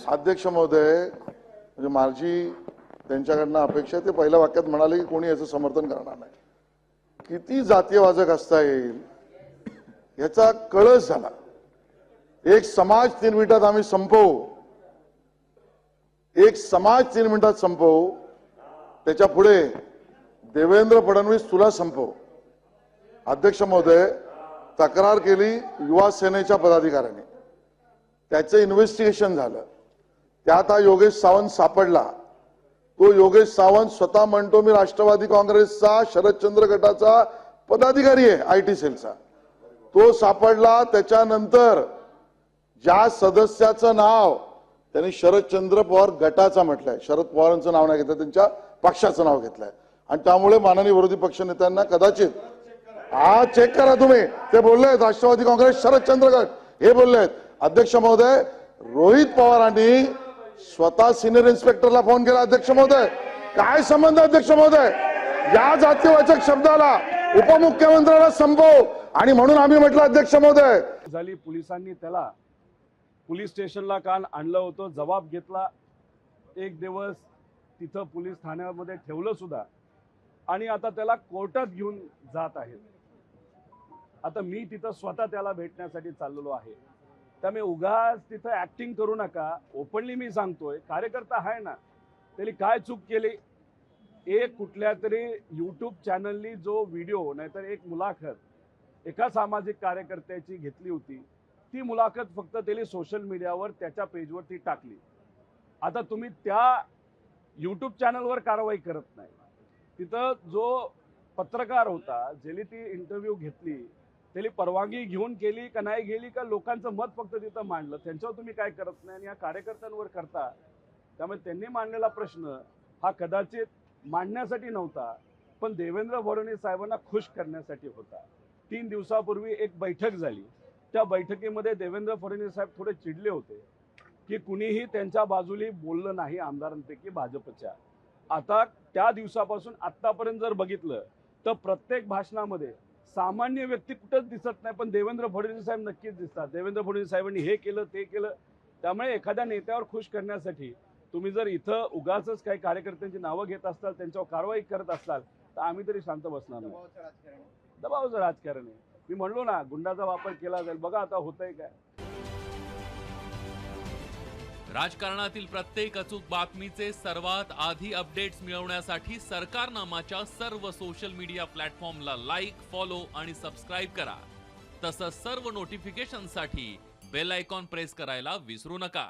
अध्यक्ष महोदय, म्हणजे माझी त्यांच्याकडनं अपेक्षा ते पहिल्या वाक्यात म्हणाले की कोणी याचं समर्थन करणार नाही. किती जातीयवाचक असता येईल याचा कळस झाला. एक समाज 3 मिनिटात आम्ही संपवू, एक समाज 3 मिनिटात संपवू, त्याच्या पुढे देवेंद्र फडणवीस तुला संपवू. अध्यक्ष महोदय, तक्रार केली युवा सेनेच्या पदाधिकाऱ्यांनी, त्याचं इन्व्हेस्टिगेशन झालं, त्यात हा योगेश सावंत सापडला. तो योगेश सावंत स्वतः म्हणतो मी राष्ट्रवादी काँग्रेसचा शरदचंद्र गटाचा पदाधिकारी आहे, आयटी सेलचा. तो सापडला. त्याच्यानंतर ज्या सदस्याचं नाव त्यांनी शरदचंद्र पवार गटाचा म्हटलंय, शरद पवारांचं नाव नाही घेतलं, त्यांच्या पक्षाचं नाव घेतलंय. आणि त्यामुळे माननीय विरोधी पक्षनेत्यांना कदाचित हा चेक करा तुम्ही, ते बोलले राष्ट्रवादी काँग्रेस शरदचंद्र गट हे बोलले. अध्यक्ष महोदय, रोहित पवारांनी स्वतः सिनियर इन्स्पेक्टरला फोन केला. अध्यक्ष महोदय, काय संबंध अध्यक्ष महोदय या जातीवाचक शब्दाला? उपमुख्यमंत्र्याला संपव. आणि म्हणून आम्ही म्हटलं अध्यक्ष महोदय झाली. पोलिसांनी त्याला पोलीस स्टेशनला काल आणलं होतं, जबाब घेतला. एक दिवस तिथं पोलीस ठाण्यामध्ये ठेवलं सुद्धा, आणि आता त्याला कोर्टात घेऊन जात आहेत. आता मी तिथं स्वतः त्याला भेटण्यासाठी चाललेलो आहे. त्यामुळे उगाच तिथं ऍक्टिंग करू नका. ओपनली मी सांगतोय, कार्यकर्ता आहे ना, त्याने काय चूक केली? एक कुठल्या तरी यूट्यूब चॅनलनी जो व्हिडिओ नाहीतर एक मुलाखत एका सामाजिक कार्यकर्त्याची घेतली होती, ती मुलाखत फक्त त्याने सोशल मीडियावर त्याच्या पेजवरती टाकली. आता तुम्ही त्या यूट्यूब चॅनलवर कारवाई करत नाही. तिथं जो पत्रकार होता, ज्याने ती इंटरव्ह्यू घेतली, त्याने परवानगी घेऊन केली का नाही गेली का लोकांचं मत फक्त तिथं मांडलं, त्यांच्यावर तुम्ही काय करत नाही आणि या कार्यकर्त्यांवर करता. त्यामुळे त्यांनी मांडलेला प्रश्न हा कदाचित मांडण्यासाठी नव्हता, पण देवेंद्र फडणवीस साहेबांना खुश करण्यासाठी होता. 3 दिवसापूर्वी एक बैठक झाली. त्या बैठकीमध्ये देवेंद्र फडणवीस साहेब थोडे चिडले होते की कुणीही त्यांच्या बाजूने बोललं नाही आमदारांपैकी भाजपच्या. आता त्या दिवसापासून आतापर्यंत जर बघितलं तर प्रत्येक भाषणामध्ये सामान्य व्यक्ती कुठंच दिसत नाही, पण देवेंद्र फडणवीस साहेब नक्कीच दिसतात. देवेंद्र फडणवीस साहेबांनी हे केलं ते केलं. त्यामुळे एखाद्या नेत्यावर खुश करण्यासाठी तुम्ही जर इथं उगाचच काही कार्यकर्त्यांची नावं घेत असाल, त्यांच्यावर कारवाई करत असाल, तर आम्ही तरी शांत बसणार नाही. दबावाचं राजकारण आहे. मी म्हणलो ना, गुंडाचा वापर केला जाईल. बघा आता होतंय काय. राजकारणातील प्रत्येक अचूक बातमीचे सर्वात आधी अपडेट्स मिळवण्यासाठी सरकारनामाच्या सर्व सोशल मीडिया प्लॅटफॉर्मला लाईक, फॉलो आणि सबस्क्राईब करा. तसंच सर्व नोटिफिकेशनसाठी बेल आयकॉन प्रेस करायला विसरू नका.